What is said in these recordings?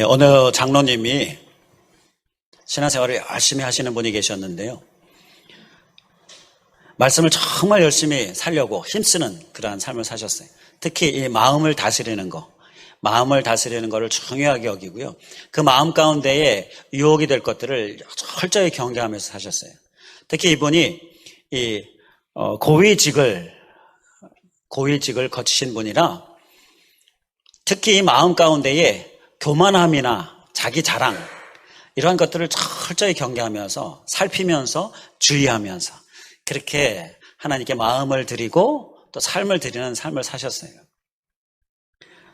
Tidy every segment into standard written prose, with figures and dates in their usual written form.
어느 장로님이 신앙생활을 열심히 하시는 분이 계셨는데요. 말씀을 정말 열심히 살려고 힘쓰는 그러한 삶을 사셨어요. 특히 이 마음을 다스리는 거를 중요하게 여기고요. 그 마음 가운데에 유혹이 될 것들을 철저히 경계하면서 사셨어요. 특히 이분이 이 고위직을 거치신 분이라 특히 이 마음 가운데에 교만함이나 자기 자랑 이러한 것들을 철저히 경계하면서 살피면서 주의하면서 그렇게 하나님께 마음을 드리고 또 삶을 드리는 삶을 사셨어요.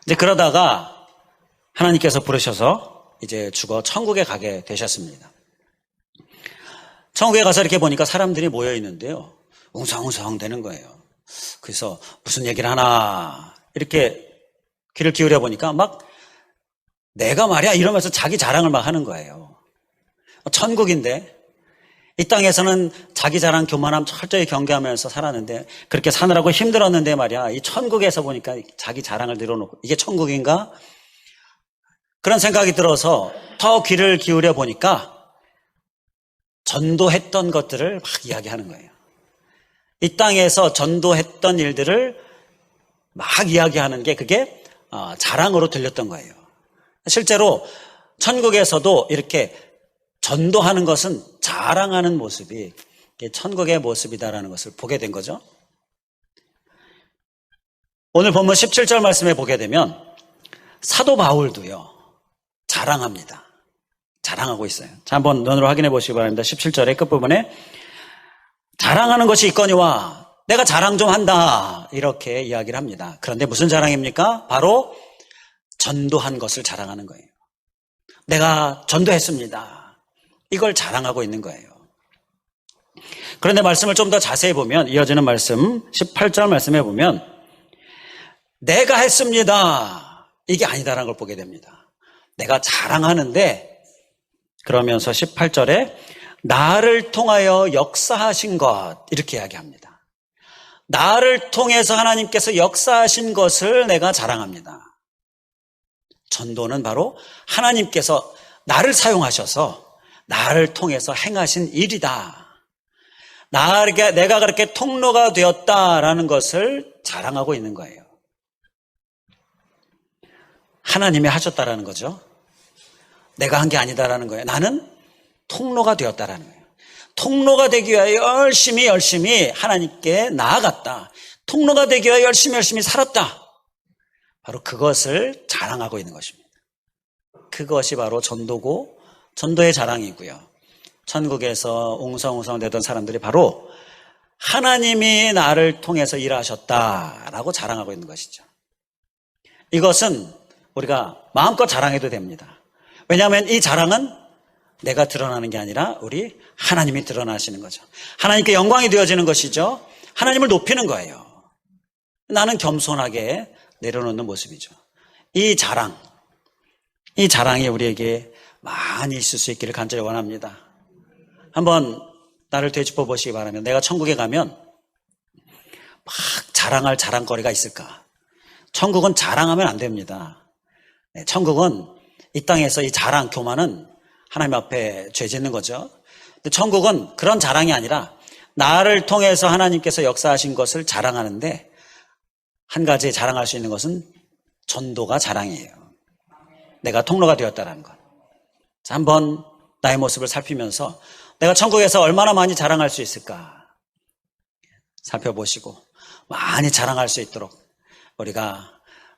이제 그러다가 하나님께서 부르셔서 이제 죽어 천국에 가게 되셨습니다. 천국에 가서 이렇게 보니까 사람들이 모여 있는데요. 웅성웅성 되는 거예요. 그래서 무슨 얘기를 하나 이렇게 귀를 기울여 보니까 막 내가 말이야 이러면서 자기 자랑을 막 하는 거예요. 천국인데 이 땅에서는 자기 자랑 교만함 철저히 경계하면서 살았는데 그렇게 사느라고 힘들었는데 말이야 이 천국에서 보니까 자기 자랑을 늘어놓고 이게 천국인가? 그런 생각이 들어서 더 귀를 기울여 보니까 전도했던 것들을 막 이야기하는 거예요. 이 땅에서 전도했던 일들을 막 이야기하는 게 그게 자랑으로 들렸던 거예요. 실제로 천국에서도 이렇게 전도하는 것은 자랑하는 모습이 천국의 모습이다라는 것을 보게 된 거죠. 오늘 본문 17절 말씀에 보게 되면 사도 바울도요 자랑합니다. 자랑하고 있어요. 자, 한번 눈으로 확인해 보시기 바랍니다. 17절의 끝부분에 자랑하는 것이 있거니와 내가 자랑 좀 한다 이렇게 이야기를 합니다. 그런데 무슨 자랑입니까? 바로 전도한 것을 자랑하는 거예요. 내가 전도했습니다. 이걸 자랑하고 있는 거예요. 그런데 말씀을 좀 더 자세히 보면 이어지는 말씀 18절 말씀에 보면 내가 했습니다. 이게 아니다라는 걸 보게 됩니다. 내가 자랑하는데 그러면서 18절에 나를 통하여 역사하신 것 이렇게 이야기합니다. 나를 통해서 하나님께서 역사하신 것을 내가 자랑합니다. 전도는 바로 하나님께서 나를 사용하셔서 나를 통해서 행하신 일이다. 내가 그렇게 통로가 되었다라는 것을 자랑하고 있는 거예요. 하나님이 하셨다라는 거죠. 내가 한 게 아니다라는 거예요. 나는 통로가 되었다라는 거예요. 통로가 되기 위하여 열심히 하나님께 나아갔다. 통로가 되기 위하여 열심히 살았다. 바로 그것을 자랑하고 있는 것입니다. 그것이 바로 전도고 전도의 자랑이고요. 천국에서 웅성웅성 되던 사람들이 바로 하나님이 나를 통해서 일하셨다라고 자랑하고 있는 것이죠. 이것은 우리가 마음껏 자랑해도 됩니다. 왜냐하면 이 자랑은 내가 드러나는 게 아니라 우리 하나님이 드러나시는 거죠. 하나님께 영광이 되어지는 것이죠. 하나님을 높이는 거예요. 나는 겸손하게 내려놓는 모습이죠. 이 자랑이 우리에게 많이 있을 수 있기를 간절히 원합니다. 한번 나를 되짚어 보시기 바라면 내가 천국에 가면 막 자랑할 자랑거리가 있을까? 천국은 자랑하면 안 됩니다. 천국은 이 땅에서 이 자랑, 교만은 하나님 앞에 죄 짓는 거죠. 근데 천국은 그런 자랑이 아니라 나를 통해서 하나님께서 역사하신 것을 자랑하는데 한 가지 자랑할 수 있는 것은 전도가 자랑이에요. 내가 통로가 되었다는 것. 자, 한번 나의 모습을 살피면서 내가 천국에서 얼마나 많이 자랑할 수 있을까 살펴보시고 많이 자랑할 수 있도록 우리가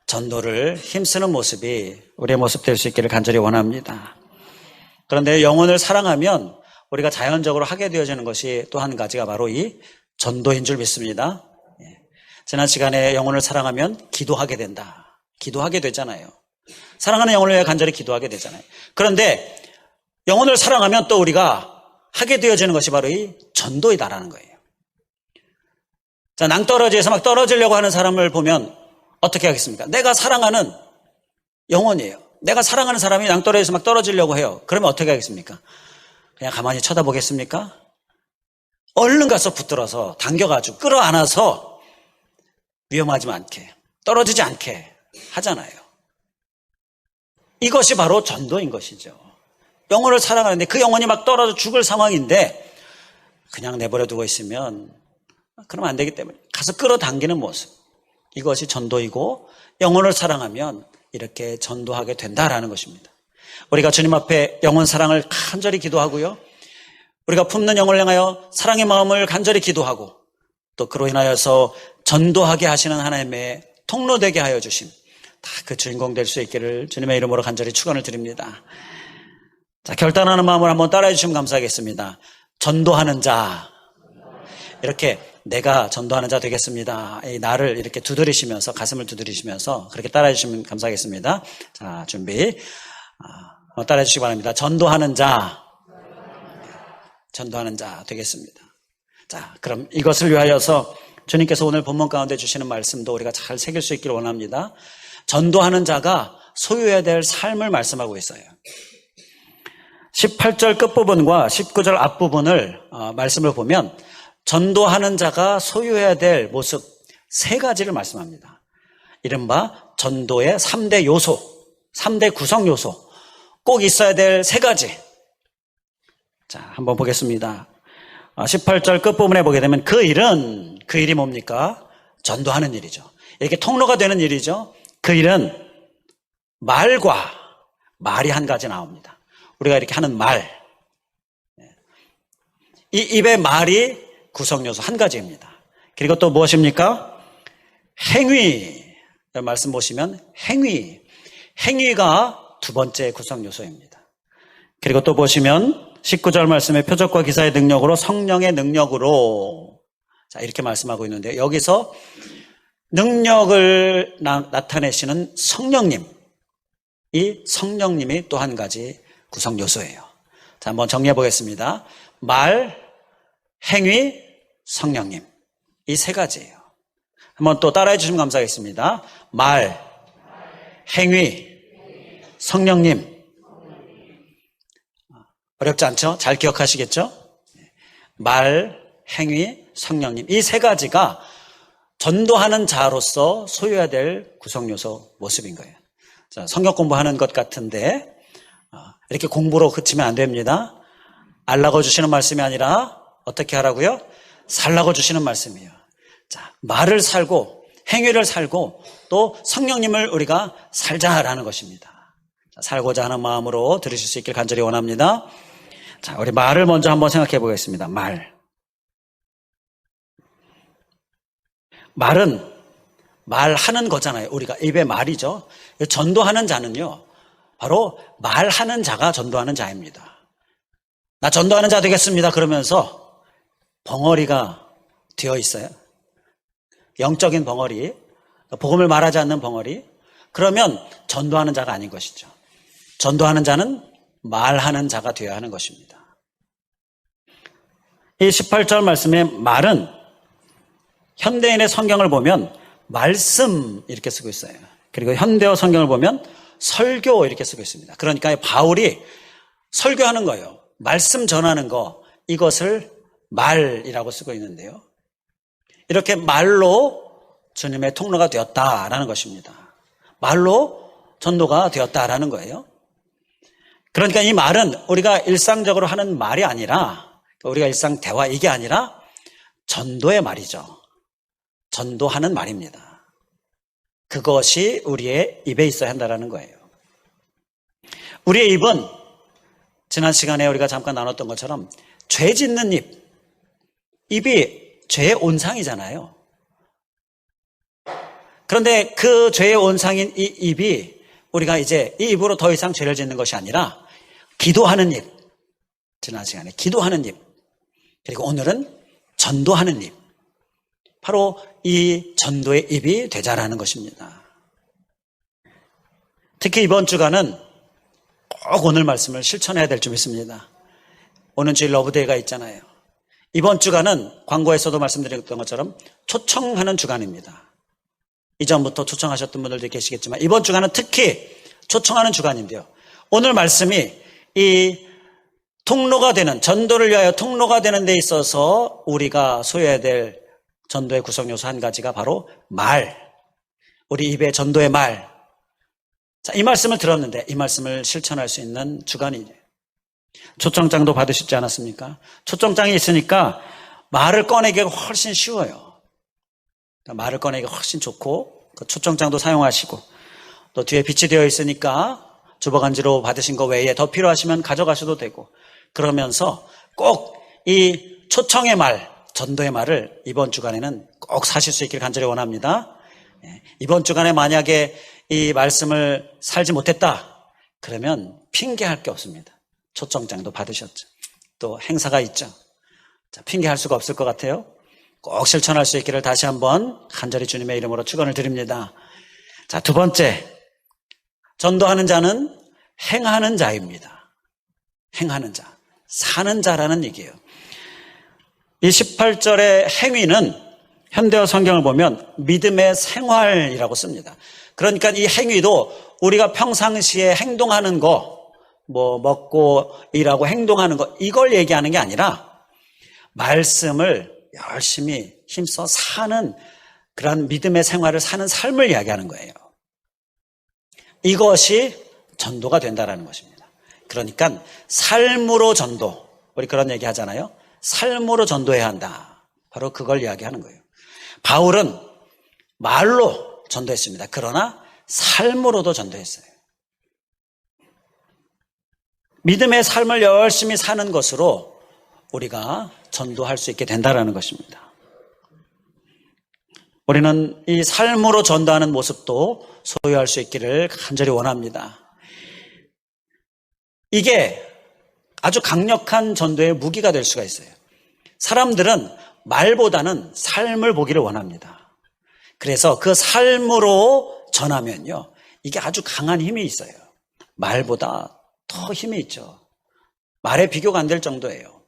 전도를 힘쓰는 모습이 우리의 모습 될 수 있기를 간절히 원합니다. 그런데 영혼을 사랑하면 우리가 자연적으로 하게 되어지는 것이 또 한 가지가 바로 이 전도인 줄 믿습니다. 지난 시간에 영혼을 사랑하면 기도하게 된다. 기도하게 되잖아요. 사랑하는 영혼을 위해 간절히 기도하게 되잖아요. 그런데 영혼을 사랑하면 또 우리가 하게 되어지는 것이 바로 이 전도이다라는 거예요. 자, 낭떠러지에서 막 떨어지려고 하는 사람을 보면 어떻게 하겠습니까? 내가 사랑하는 영혼이에요. 내가 사랑하는 사람이 낭떠러지에서 막 떨어지려고 해요. 그러면 어떻게 하겠습니까? 그냥 가만히 쳐다보겠습니까? 얼른 가서 붙들어서 당겨가지고 끌어안아서 위험하지 않게 떨어지지 않게 하잖아요. 이것이 바로 전도인 것이죠. 영혼을 사랑하는데 그 영혼이 막 떨어져 죽을 상황인데 그냥 내버려 두고 있으면 그러면 안 되기 때문에 가서 끌어당기는 모습, 이것이 전도이고 영혼을 사랑하면 이렇게 전도하게 된다라는 것입니다. 우리가 주님 앞에 영혼 사랑을 간절히 기도하고요, 우리가 품는 영혼을 향하여 사랑의 마음을 간절히 기도하고 또 그로 인하여서 전도하게 하시는 하나님의 통로 되게 하여 주심, 다 그 주인공 될 수 있기를 주님의 이름으로 간절히 축원을 드립니다. 자, 결단하는 마음을 한번 따라해 주시면 감사하겠습니다. 전도하는 자, 이렇게 내가 전도하는 자 되겠습니다. 이 나를 이렇게 두드리시면서, 가슴을 두드리시면서 그렇게 따라해 주시면 감사하겠습니다. 자, 준비. 따라해 주시기 바랍니다. 전도하는 자, 전도하는 자 되겠습니다. 자, 그럼 이것을 위하여서 주님께서 오늘 본문 가운데 주시는 말씀도 우리가 잘 새길 수 있기를 원합니다. 전도하는 자가 소유해야 될 삶을 말씀하고 있어요. 18절 끝부분과 19절 앞부분을 말씀을 보면 전도하는 자가 소유해야 될 모습 세 가지를 말씀합니다. 이른바 전도의 3대 요소, 3대 구성 요소, 꼭 있어야 될 세 가지. 자, 한번 보겠습니다. 18절 끝부분에 보게 되면 그 일이 뭡니까? 전도하는 일이죠. 이렇게 통로가 되는 일이죠. 그 일은 말이 한 가지 나옵니다. 우리가 이렇게 하는 말, 이 입의 말이 구성요소 한 가지입니다. 그리고 또 무엇입니까? 행위, 말씀 보시면 행위가 두 번째 구성요소입니다. 그리고 또 보시면 19절 말씀에 표적과 기사의 능력으로, 성령의 능력으로, 자, 이렇게 말씀하고 있는데 여기서 능력을 나타내시는 성령님, 이 성령님이 또 한 가지 구성 요소예요. 자, 한번 정리해 보겠습니다. 말, 행위, 성령님, 이 세 가지예요. 한번 또 따라해 주시면 감사하겠습니다. 말, 행위, 성령님. 어렵지 않죠? 잘 기억하시겠죠? 말, 행위, 성령님, 이 세 가지가 전도하는 자로서 소유해야 될 구성요소 모습인 거예요. 자, 성경 공부하는 것 같은데 이렇게 공부로 그치면 안 됩니다. 알라고 주시는 말씀이 아니라 어떻게 하라고요? 살라고 주시는 말씀이에요. 자, 말을 살고 행위를 살고 또 성령님을 우리가 살자라는 것입니다. 자, 살고자 하는 마음으로 들으실 수 있길 간절히 원합니다. 자, 우리 말을 먼저 한번 생각해 보겠습니다. 말은 말하는 거잖아요. 우리가 입의 말이죠. 전도하는 자는요, 바로 말하는 자가 전도하는 자입니다. 나 전도하는 자 되겠습니다. 그러면서 벙어리가 되어 있어요. 영적인 벙어리, 복음을 말하지 않는 벙어리. 그러면 전도하는 자가 아닌 것이죠. 전도하는 자는 말하는 자가 되어야 하는 것입니다. 이 18절 말씀의 말은 현대인의 성경을 보면 말씀 이렇게 쓰고 있어요. 그리고 현대어 성경을 보면 설교 이렇게 쓰고 있습니다. 그러니까 바울이 설교하는 거예요. 말씀 전하는 거, 이것을 말이라고 쓰고 있는데요. 이렇게 말로 주님의 통로가 되었다라는 것입니다. 말로 전도가 되었다라는 거예요. 그러니까 이 말은 우리가 일상적으로 하는 말이 아니라, 우리가 일상 대화 이게 아니라 전도의 말이죠. 전도하는 말입니다. 그것이 우리의 입에 있어야 한다는 거예요. 우리의 입은 지난 시간에 우리가 잠깐 나눴던 것처럼 죄 짓는 입, 입이 죄의 온상이잖아요. 그런데 그 죄의 온상인 이 입이 우리가 이제 이 입으로 더 이상 죄를 짓는 것이 아니라 기도하는 입, 지난 시간에 기도하는 입, 그리고 오늘은 전도하는 입, 바로 이 전도의 입이 되자라는 것입니다. 특히 이번 주간은 꼭 오늘 말씀을 실천해야 될 점 있습니다. 오는 주일 러브데이가 있잖아요. 이번 주간은 광고에서도 말씀드렸던 것처럼 초청하는 주간입니다. 이전부터 초청하셨던 분들도 계시겠지만 이번 주간은 특히 초청하는 주간인데요. 오늘 말씀이 이 통로가 되는, 전도를 위하여 통로가 되는 데 있어서 우리가 소유해야 될 전도의 구성요소 한 가지가 바로 말, 우리 입의 전도의 말, 자, 이 말씀을 들었는데 이 말씀을 실천할 수 있는 주간이에요. 초청장도 받으셨지 않았습니까? 초청장이 있으니까 말을 꺼내기가 훨씬 쉬워요. 말을 꺼내기가 훨씬 좋고 그 초청장도 사용하시고 또 뒤에 빛이 되어 있으니까 주보간지로 받으신 거 외에 더 필요하시면 가져가셔도 되고 그러면서 꼭 이 초청의 말, 전도의 말을 이번 주간에는 꼭 사실 수 있기를 간절히 원합니다. 이번 주간에 만약에 이 말씀을 살지 못했다 그러면 핑계할 게 없습니다. 초청장도 받으셨죠. 또 행사가 있죠. 자, 핑계할 수가 없을 것 같아요. 꼭 실천할 수 있기를 다시 한번 간절히 주님의 이름으로 축원을 드립니다. 자, 두 번째, 전도하는 자는 행하는 자입니다. 행하는 자, 사는 자라는 얘기예요. 이 18절의 행위는 현대어 성경을 보면 믿음의 생활이라고 씁니다. 그러니까 이 행위도 우리가 평상시에 행동하는 거, 뭐 먹고 일하고 행동하는 거 이걸 얘기하는 게 아니라 말씀을 열심히 힘써 사는 그런 믿음의 생활을 사는 삶을 이야기하는 거예요. 이것이 전도가 된다라는 것입니다. 그러니까 삶으로 전도, 우리 그런 얘기 하잖아요. 삶으로 전도해야 한다. 바로 그걸 이야기하는 거예요. 바울은 말로 전도했습니다. 그러나 삶으로도 전도했어요. 믿음의 삶을 열심히 사는 것으로 우리가 전도할 수 있게 된다는 것입니다. 우리는 이 삶으로 전도하는 모습도 소유할 수 있기를 간절히 원합니다. 이게 아주 강력한 전도의 무기가 될 수가 있어요. 사람들은 말보다는 삶을 보기를 원합니다. 그래서 그 삶으로 전하면요, 이게 아주 강한 힘이 있어요. 말보다 더 힘이 있죠. 말에 비교가 안 될 정도예요.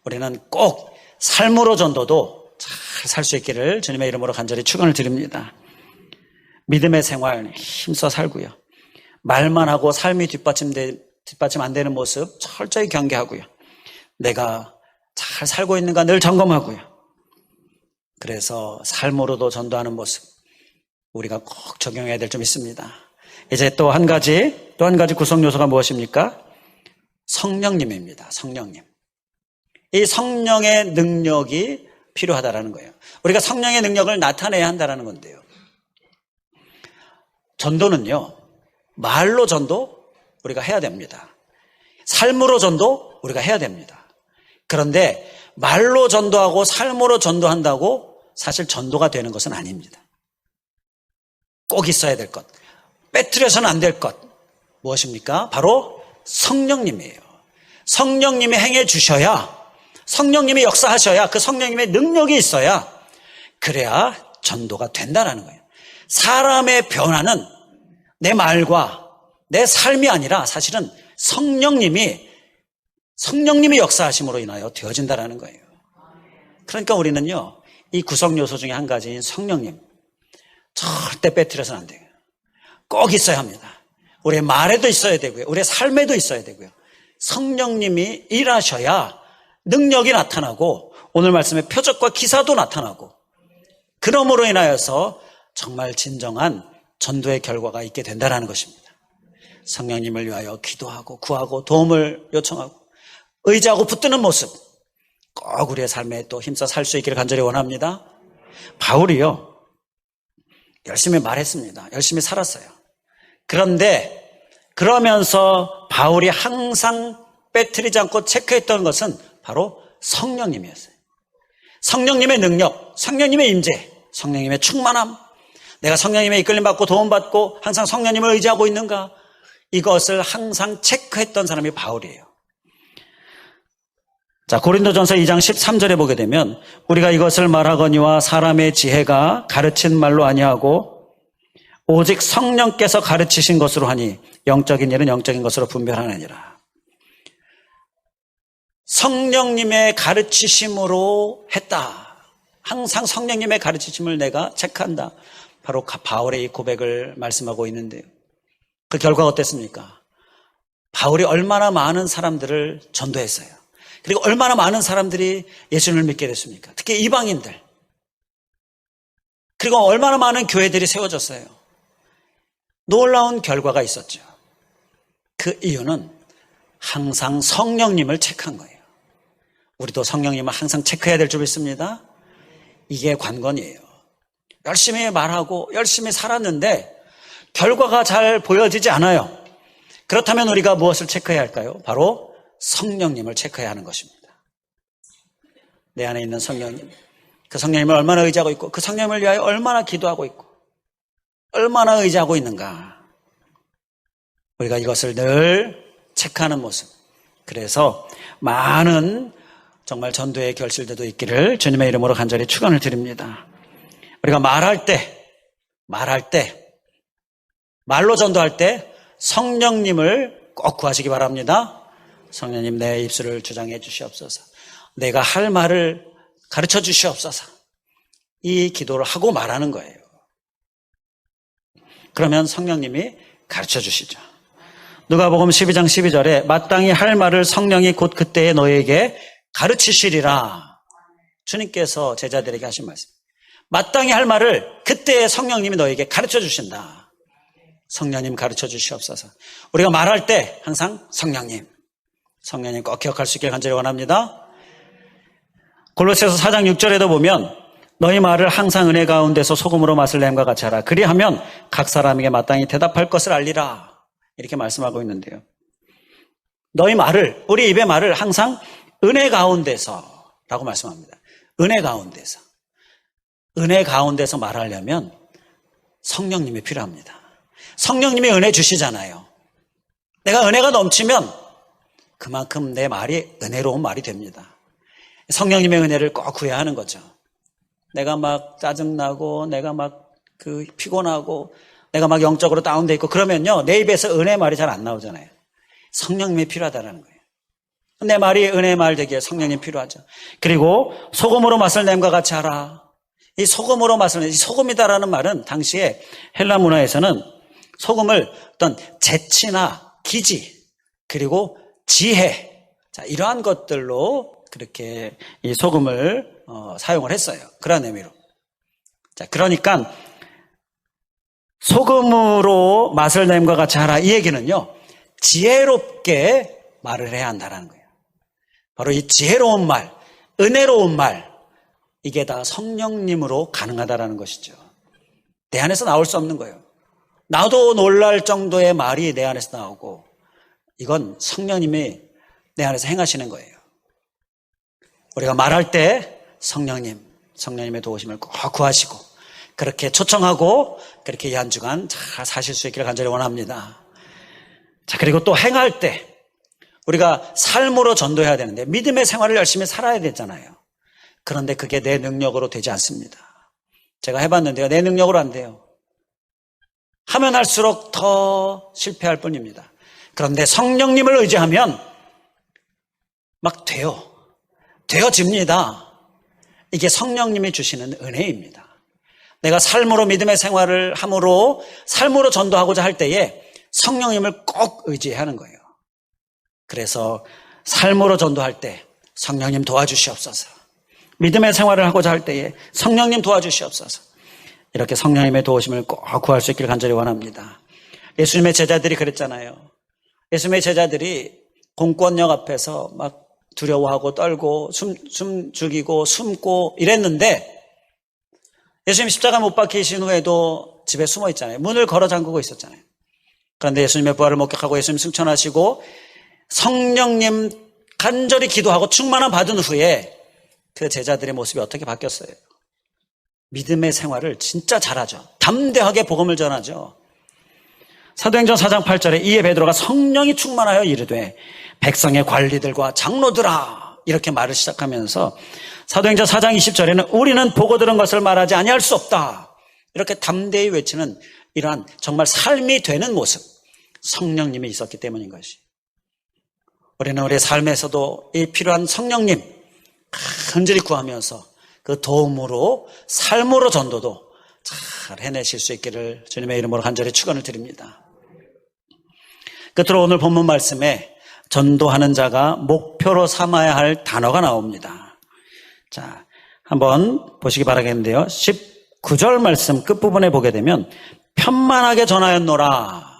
우리는 꼭 삶으로 전도도 잘 살 수 있기를 주님의 이름으로 간절히 축원을 드립니다. 믿음의 생활 힘써 살고요. 말만 하고 삶이 뒷받침 안 되는 모습 철저히 경계하고요. 내가 잘 살고 있는가 늘 점검하고요. 그래서 삶으로도 전도하는 모습 우리가 꼭 적용해야 될 점 있습니다. 이제 또 한 가지 구성 요소가 무엇입니까? 성령님입니다. 성령님. 이 성령의 능력이 필요하다라는 거예요. 우리가 성령의 능력을 나타내야 한다라는 건데요. 전도는요, 말로 전도 우리가 해야 됩니다. 삶으로 전도 우리가 해야 됩니다. 그런데 말로 전도하고 삶으로 전도한다고 사실 전도가 되는 것은 아닙니다. 꼭 있어야 될 것, 빼뜨려서는 안 될 것 무엇입니까? 바로 성령님이에요. 성령님이 행해 주셔야, 성령님이 역사하셔야, 그 성령님의 능력이 있어야 그래야 전도가 된다는 거예요. 사람의 변화는 내 말과 내 삶이 아니라 사실은 성령님이 역사하심으로 인하여 되어진다는 거예요. 그러니까 우리는요, 이 구성 요소 중에 한 가지인 성령님 절대 빼뜨려서는 안 돼요. 꼭 있어야 합니다. 우리의 말에도 있어야 되고요, 우리의 삶에도 있어야 되고요. 성령님이 일하셔야 능력이 나타나고 오늘 말씀의 표적과 기사도 나타나고, 그러므로 인하여서 정말 진정한 전도의 결과가 있게 된다는 것입니다. 성령님을 위하여 기도하고 구하고 도움을 요청하고 의지하고 붙드는 모습 꼭 우리의 삶에 또 힘써 살 수 있기를 간절히 원합니다. 바울이요, 열심히 말했습니다. 열심히 살았어요. 그런데 그러면서 바울이 항상 빼뜨리지 않고 체크했던 것은 바로 성령님이었어요. 성령님의 능력, 성령님의 임재, 성령님의 충만함, 내가 성령님의 이끌림 받고 도움받고 항상 성령님을 의지하고 있는가, 이것을 항상 체크했던 사람이 바울이에요. 자, 고린도전서 2장 13절에 보게 되면 우리가 이것을 말하거니와 사람의 지혜가 가르친 말로 아니하고 오직 성령께서 가르치신 것으로 하니 영적인 일은 영적인 것으로 분별하느니라. 성령님의 가르치심으로 했다. 항상 성령님의 가르치심을 내가 체크한다. 바로 바울의 이 고백을 말씀하고 있는데요. 그 결과가 어땠습니까? 바울이 얼마나 많은 사람들을 전도했어요. 그리고 얼마나 많은 사람들이 예수님을 믿게 됐습니까? 특히 이방인들. 그리고 얼마나 많은 교회들이 세워졌어요. 놀라운 결과가 있었죠. 그 이유는 항상 성령님을 체크한 거예요. 우리도 성령님을 항상 체크해야 될 줄 믿습니다. 이게 관건이에요. 열심히 말하고 열심히 살았는데 결과가 잘 보여지지 않아요. 그렇다면 우리가 무엇을 체크해야 할까요? 바로 성령님을 체크해야 하는 것입니다. 내 안에 있는 성령님, 그 성령님을 얼마나 의지하고 있고 그 성령님을 위하여 얼마나 기도하고 있고 얼마나 의지하고 있는가. 우리가 이것을 늘 체크하는 모습. 그래서 많은 정말 전도의 결실들도 있기를 주님의 이름으로 간절히 축원을 드립니다. 우리가 말할 때 말로 전도할 때 성령님을 꼭 구하시기 바랍니다. 성령님, 내 입술을 주장해 주시옵소서. 내가 할 말을 가르쳐 주시옵소서. 이 기도를 하고 말하는 거예요. 그러면 성령님이 가르쳐 주시죠. 누가복음 12장 12절에 마땅히 할 말을 성령이 곧 그때에 너에게 가르치시리라. 주님께서 제자들에게 하신 말씀. 마땅히 할 말을 그때에 성령님이 너에게 가르쳐 주신다. 성령님 가르쳐 주시옵소서. 우리가 말할 때 항상 성령님 꼭 기억할 수 있게 간절히 원합니다. 골로새서 4장 6절에도 보면 너희 말을 항상 은혜 가운데서 소금으로 맛을 냄과 같이 하라. 그리하면 각 사람에게 마땅히 대답할 것을 알리라. 이렇게 말씀하고 있는데요. 너희 말을, 우리 입의 말을 항상 은혜 가운데서 라고 말씀합니다. 은혜 가운데서. 은혜 가운데서 말하려면 성령님이 필요합니다. 성령님이 은혜 주시잖아요. 내가 은혜가 넘치면 그만큼 내 말이 은혜로운 말이 됩니다. 성령님의 은혜를 꼭 구해야 하는 거죠. 내가 막 짜증나고 내가 막 피곤하고 내가 막 영적으로 다운돼 있고 그러면요 내 입에서 은혜 말이 잘 안 나오잖아요. 성령님이 필요하다는 거예요. 내 말이 은혜 말 되기에 성령님 필요하죠. 그리고 소금으로 맛을 냄과 같이 하라. 이 소금으로 맛을 이 소금이다라는 말은 당시에 헬라 문화에서는 소금을 어떤 재치나 기지 그리고 지혜 이러한 것들로 그렇게 이 소금을 사용을 했어요. 그런 의미로. 자, 그러니까 소금으로 맛을 냄과 같이 하라. 이 얘기는요, 지혜롭게 말을 해야 한다는 거예요. 바로 이 지혜로운 말, 은혜로운 말, 이게 다 성령님으로 가능하다라는 것이죠. 내 안에서 나올 수 없는 거예요. 나도 놀랄 정도의 말이 내 안에서 나오고, 이건 성령님이 내 안에서 행하시는 거예요. 우리가 말할 때 성령님의 도우심을 꼭 구하시고 그렇게 초청하고 그렇게 이 한 주간 잘 사실 수 있기를 간절히 원합니다. 자, 그리고 또 행할 때 우리가 삶으로 전도해야 되는데 믿음의 생활을 열심히 살아야 되잖아요. 그런데 그게 내 능력으로 되지 않습니다. 제가 해봤는데요. 내 능력으로 안 돼요. 하면 할수록 더 실패할 뿐입니다. 그런데 성령님을 의지하면 막 되어집니다. 이게 성령님이 주시는 은혜입니다. 내가 삶으로 믿음의 생활을 함으로 삶으로 전도하고자 할 때에 성령님을 꼭 의지해야 하는 거예요. 그래서 삶으로 전도할 때 성령님 도와주시옵소서. 믿음의 생활을 하고자 할 때에 성령님 도와주시옵소서. 이렇게 성령님의 도우심을 꼭 구할 수 있기를 간절히 원합니다. 예수님의 제자들이 그랬잖아요. 예수님의 제자들이 공권력 앞에서 막 두려워하고 떨고 숨 죽이고 숨고 이랬는데 예수님 십자가 못 박히신 후에도 집에 숨어 있잖아요. 문을 걸어 잠그고 있었잖아요. 그런데 예수님의 부활을 목격하고 예수님 승천하시고 성령님 간절히 기도하고 충만함 받은 후에 그 제자들의 모습이 어떻게 바뀌었어요? 믿음의 생활을 진짜 잘하죠. 담대하게 복음을 전하죠. 사도행전 4장 8절에 이에 베드로가 성령이 충만하여 이르되 백성의 관리들과 장로들아 이렇게 말을 시작하면서 사도행전 4장 20절에는 우리는 보고 들은 것을 말하지 아니할 수 없다 이렇게 담대히 외치는 이러한 정말 삶이 되는 모습, 성령님이 있었기 때문인 것이. 우리는 우리의 삶에서도 이 필요한 성령님 간절히 구하면서 그 도움으로 삶으로 전도도 잘 해내실 수 있기를 주님의 이름으로 간절히 축원을 드립니다. 끝으로 오늘 본문 말씀에 전도하는 자가 목표로 삼아야 할 단어가 나옵니다. 자, 한번 보시기 바라겠는데요. 19절 말씀 끝부분에 보게 되면 편만하게 전하였노라.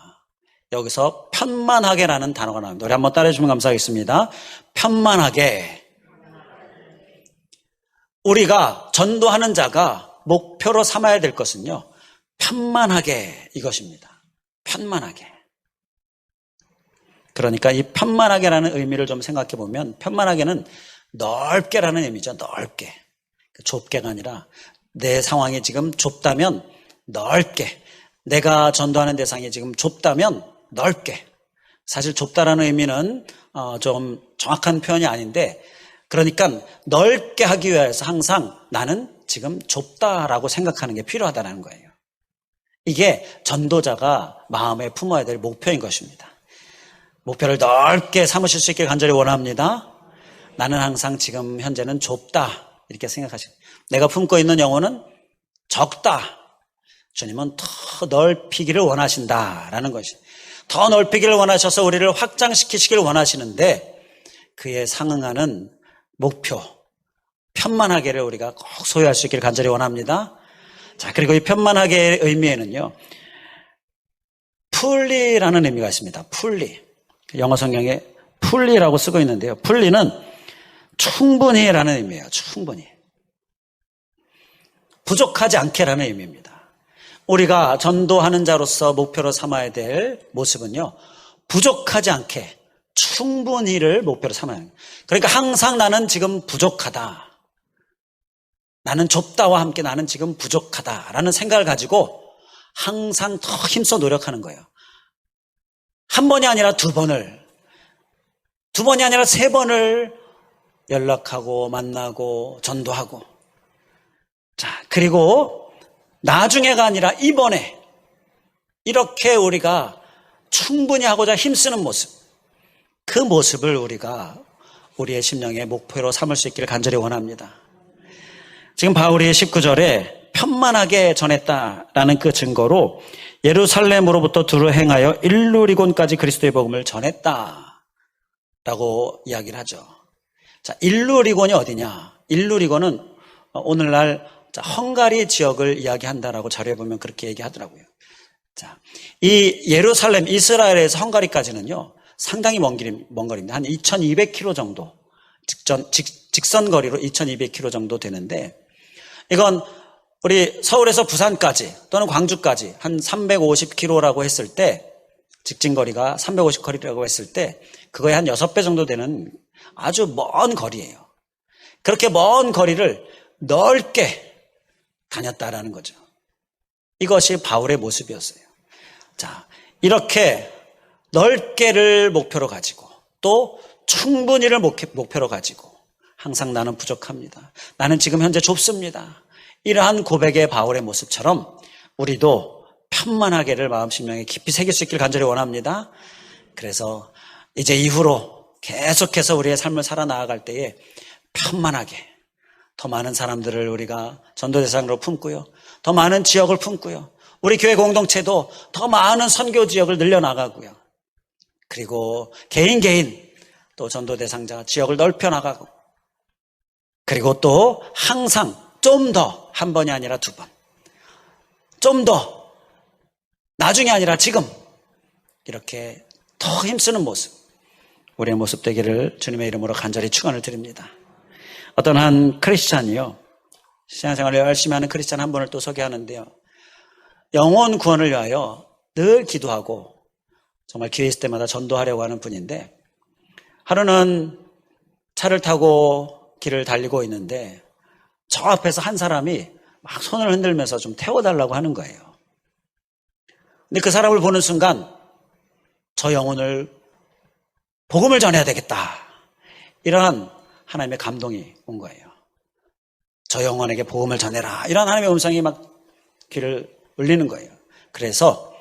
여기서 편만하게라는 단어가 나옵니다. 우리 한번 따라해 주시면 감사하겠습니다. 편만하게. 우리가 전도하는 자가 목표로 삼아야 될 것은요, 편만하게 이것입니다. 편만하게. 그러니까 이 편만하게라는 의미를 좀 생각해 보면, 편만하게는 넓게라는 의미죠. 넓게. 좁게가 아니라 내 상황이 지금 좁다면 넓게, 내가 전도하는 대상이 지금 좁다면 넓게. 사실 좁다라는 의미는 좀 정확한 표현이 아닌데, 그러니까 넓게 하기 위해서 항상 나는 지금 좁다라고 생각하는 게 필요하다는 거예요. 이게 전도자가 마음에 품어야 될 목표인 것입니다. 목표를 넓게 삼으실 수 있길 간절히 원합니다. 나는 항상 지금 현재는 좁다 이렇게 생각하시고, 내가 품고 있는 영혼은 적다. 주님은 더 넓히기를 원하신다라는 것이, 더 넓히기를 원하셔서 우리를 확장시키시길 원하시는데, 그에 상응하는 목표, 편만하게를 우리가 꼭 소유할 수 있기를 간절히 원합니다. 자, 그리고 이 편만하게의 의미에는요, 풀리라는 의미가 있습니다. 풀리. 영어 성경에 풀리라고 쓰고 있는데요, 풀리는 충분히라는 의미예요. 충분히. 부족하지 않게라는 의미입니다. 우리가 전도하는 자로서 목표로 삼아야 될 모습은요, 부족하지 않게 충분히를 목표로 삼아야 합니다. 그러니까 항상 나는 지금 부족하다, 나는 좁다와 함께 나는 지금 부족하다라는 생각을 가지고 항상 더 힘써 노력하는 거예요. 한 번이 아니라 두 번이 아니라 세 번을 연락하고 만나고 전도하고, 자, 그리고 나중에가 아니라 이번에 이렇게 우리가 충분히 하고자 힘쓰는 모습, 그 모습을 우리가 우리의 심령의 목표로 삼을 수 있기를 간절히 원합니다. 지금 바울이 19절에 편만하게 전했다라는 그 증거로 예루살렘으로부터 두루 행하여 일루리곤까지 그리스도의 복음을 전했다라고 이야기를 하죠. 자, 일루리곤이 어디냐? 일루리곤은 오늘날 헝가리 지역을 이야기한다라고 자료에 보면 그렇게 얘기하더라고요. 자, 이 예루살렘, 이스라엘에서 헝가리까지는요, 상당히 먼 거리입니다. 한 2200km 정도, 직선 거리로 2200km 정도 되는데, 이건 우리 서울에서 부산까지 또는 광주까지 한 350km라고 했을 때, 직진거리가 350km라고 했을 때 그거의 한 6배 정도 되는 아주 먼 거리예요. 그렇게 먼 거리를 넓게 다녔다라는 거죠. 이것이 바울의 모습이었어요. 자, 이렇게 넓게를 목표로 가지고 또 충분히를 목표로 가지고 항상 나는 부족합니다, 나는 지금 현재 좁습니다, 이러한 고백의 바울의 모습처럼 우리도 편만하게를 마음 심령에 깊이 새길 수 있길 간절히 원합니다. 그래서 이제 이후로 계속해서 우리의 삶을 살아나갈 때에 편만하게 더 많은 사람들을 우리가 전도 대상으로 품고요, 더 많은 지역을 품고요, 우리 교회 공동체도 더 많은 선교 지역을 늘려나가고요, 그리고 개인 또 전도 대상자 지역을 넓혀 나가고, 그리고 또 항상 좀 더, 한 번이 아니라 두 번, 좀 더, 나중에 아니라 지금, 이렇게 더 힘쓰는 모습, 우리의 모습 되기를 주님의 이름으로 간절히 축원을 드립니다. 어떤 한 크리스찬이요, 신앙생활을 열심히 하는 크리스찬 한 분을 또 소개하는데요, 영혼 구원을 위하여 늘 기도하고 정말 기회 있을 때마다 전도하려고 하는 분인데, 하루는 차를 타고 길을 달리고 있는데 저 앞에서 한 사람이 막 손을 흔들면서 좀 태워달라고 하는 거예요. 근데 그 사람을 보는 순간 저 영혼을 복음을 전해야 되겠다, 이러한 하나님의 감동이 온 거예요. 저 영혼에게 복음을 전해라, 이런 하나님의 음성이 막 귀를 울리는 거예요. 그래서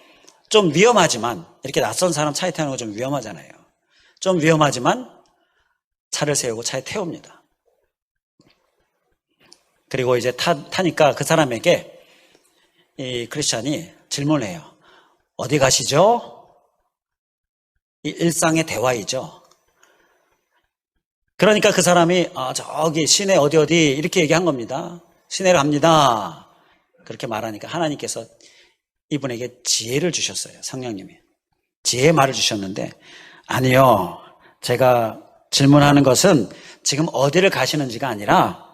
좀 위험하지만, 이렇게 낯선 사람 차에 태우는 거 좀 위험하잖아요. 좀 위험하지만 차를 세우고 차에 태웁니다. 그리고 이제 타니까 그 사람에게 이 크리스찬이 질문을 해요. 어디 가시죠? 이 일상의 대화이죠. 그러니까 그 사람이 저기 시내 어디 이렇게 얘기한 겁니다. 시내를 갑니다. 그렇게 말하니까 하나님께서 이분에게 지혜를 주셨어요. 성령님이. 지혜의 말을 주셨는데, 아니요. 제가 질문하는 것은 지금 어디를 가시는지가 아니라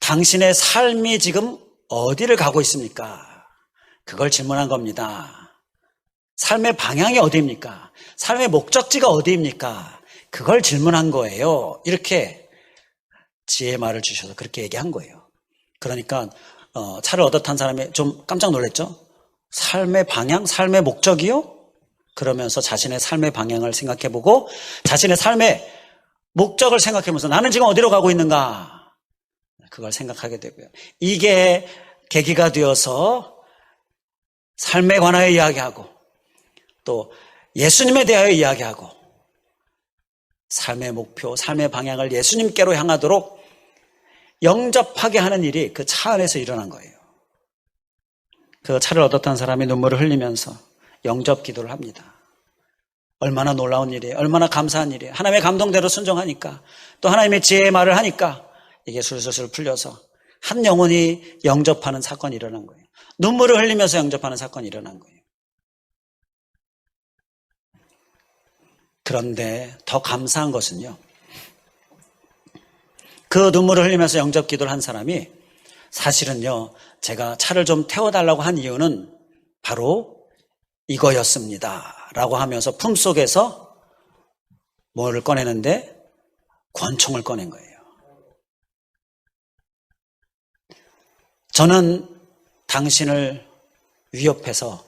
당신의 삶이 지금 어디를 가고 있습니까? 그걸 질문한 겁니다. 삶의 방향이 어디입니까? 삶의 목적지가 어디입니까? 그걸 질문한 거예요. 이렇게 지혜의 말을 주셔서 그렇게 얘기한 거예요. 그러니까 차를 얻어 탄 사람이 좀 깜짝 놀랐죠? 삶의 방향, 삶의 목적이요? 그러면서 자신의 삶의 방향을 생각해보고 자신의 삶의 목적을 생각해보면서 나는 지금 어디로 가고 있는가? 그걸 생각하게 되고요. 이게 계기가 되어서 삶에 관하여 이야기하고 또 예수님에 대하여 이야기하고 삶의 목표, 삶의 방향을 예수님께로 향하도록 영접하게 하는 일이 그 차 안에서 일어난 거예요. 그 차를 얻어 탄 사람이 눈물을 흘리면서 영접 기도를 합니다. 얼마나 놀라운 일이에요. 얼마나 감사한 일이에요. 하나님의 감동대로 순종하니까 또 하나님의 지혜의 말을 하니까 이게 술술술 풀려서 한 영혼이 영접하는 사건이 일어난 거예요. 눈물을 흘리면서 영접하는 사건이 일어난 거예요. 그런데 더 감사한 것은요. 그 눈물을 흘리면서 영접 기도를 한 사람이 사실은요. 제가 차를 좀 태워달라고 한 이유는 바로 이거였습니다. 라고 하면서 품속에서 뭐를 꺼내는데 권총을 꺼낸 거예요. 저는 당신을 위협해서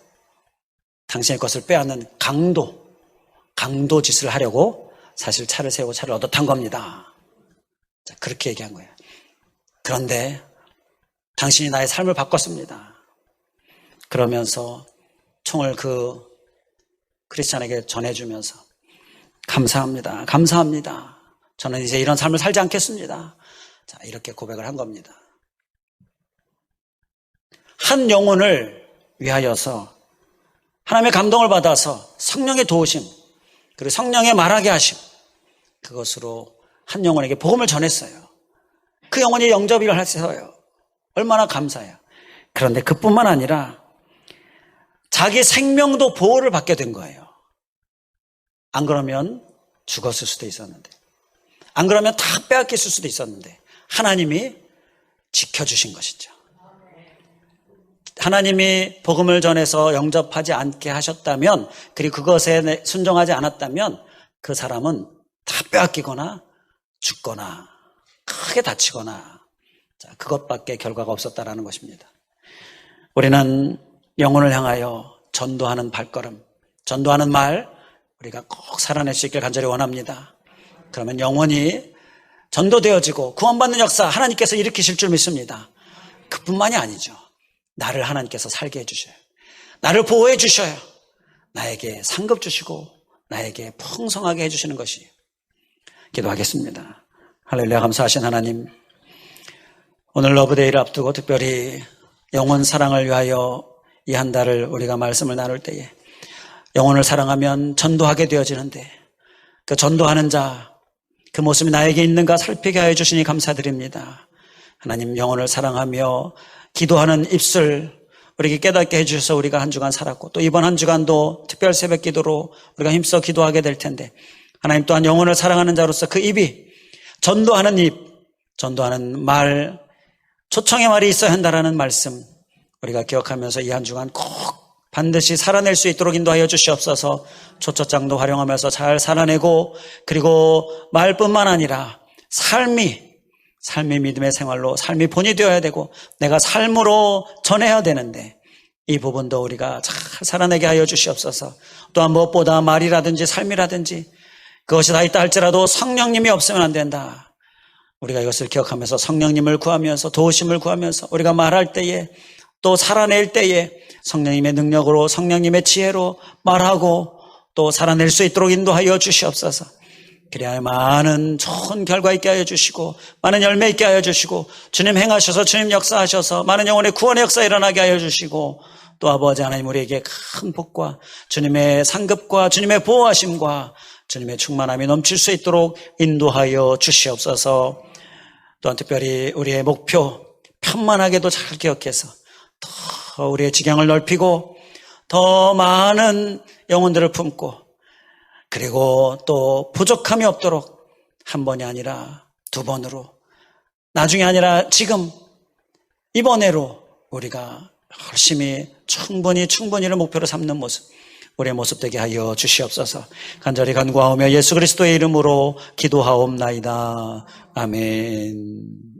당신의 것을 빼앗는 강도 짓을 하려고 사실 차를 세우고 차를 얻어 탄 겁니다. 자, 그렇게 얘기한 거예요. 그런데 당신이 나의 삶을 바꿨습니다. 그러면서 총을 그 크리스찬에게 전해주면서 감사합니다. 감사합니다. 저는 이제 이런 삶을 살지 않겠습니다. 자, 이렇게 고백을 한 겁니다. 한 영혼을 위하여서 하나님의 감동을 받아서 성령의 도우심 그리고 성령의 말하게 하심 그것으로 한 영혼에게 복음을 전했어요. 그 영혼이 영접을 했어요. 얼마나 감사해요. 그런데 그뿐만 아니라 자기 생명도 보호를 받게 된 거예요. 안 그러면 죽었을 수도 있었는데 안 그러면 다 빼앗겼을 수도 있었는데 하나님이 지켜주신 것이죠. 하나님이 복음을 전해서 영접하지 않게 하셨다면 그리고 그것에 순종하지 않았다면 그 사람은 다 빼앗기거나 죽거나 크게 다치거나 그것밖에 결과가 없었다라는 것입니다. 우리는 영혼을 향하여 전도하는 발걸음, 전도하는 말 우리가 꼭 살아낼 수 있길 간절히 원합니다. 그러면 영혼이 전도되어지고 구원받는 역사 하나님께서 일으키실 줄 믿습니다. 그뿐만이 아니죠. 나를 하나님께서 살게 해주셔요. 나를 보호해 주셔요. 나에게 상급 주시고 나에게 풍성하게 해주시는 것이 기도하겠습니다. 할렐루야. 감사하신 하나님, 오늘 러브데이를 앞두고 특별히 영혼 사랑을 위하여 이 한 달을 우리가 말씀을 나눌 때에 영혼을 사랑하면 전도하게 되어지는데 그 전도하는 자, 그 모습이 나에게 있는가 살피게 하여 주시니 감사드립니다. 하나님, 영혼을 사랑하며 기도하는 입술 우리에게 깨닫게 해주셔서 우리가 한 주간 살았고 또 이번 한 주간도 특별 새벽 기도로 우리가 힘써 기도하게 될 텐데 하나님 또한 영혼을 사랑하는 자로서 그 입이 전도하는 입, 전도하는 말, 초청의 말이 있어야 한다라는 말씀 우리가 기억하면서 이 한 주간 꼭 반드시 살아낼 수 있도록 인도하여 주시옵소서. 초초장도 활용하면서 잘 살아내고 그리고 말뿐만 아니라 삶이 믿음의 생활로 삶이 본이 되어야 되고 내가 삶으로 전해야 되는데 이 부분도 우리가 잘 살아내게 하여 주시옵소서. 또한 무엇보다 말이라든지 삶이라든지 그것이 다 있다 할지라도 성령님이 없으면 안 된다. 우리가 이것을 기억하면서 성령님을 구하면서 도우심을 구하면서 우리가 말할 때에 또 살아낼 때에 성령님의 능력으로 성령님의 지혜로 말하고 또 살아낼 수 있도록 인도하여 주시옵소서. 그래야 많은 좋은 결과 있게 하여 주시고 많은 열매 있게 하여 주시고 주님 행하셔서 주님 역사하셔서 많은 영혼의 구원의 역사 일어나게 하여 주시고 또 아버지 하나님 우리에게 큰 복과 주님의 상급과 주님의 보호하심과 주님의 충만함이 넘칠 수 있도록 인도하여 주시옵소서. 또한 특별히 우리의 목표 편만하게도 잘 기억해서 더 더 우리의 지경을 넓히고 더 많은 영혼들을 품고 그리고 또 부족함이 없도록 한 번이 아니라 두 번으로 나중에 아니라 지금 이번에로 우리가 열심히 충분히를 목표로 삼는 모습 우리의 모습 되게 하여 주시옵소서. 간절히 간구하오며 예수 그리스도의 이름으로 기도하옵나이다. 아멘.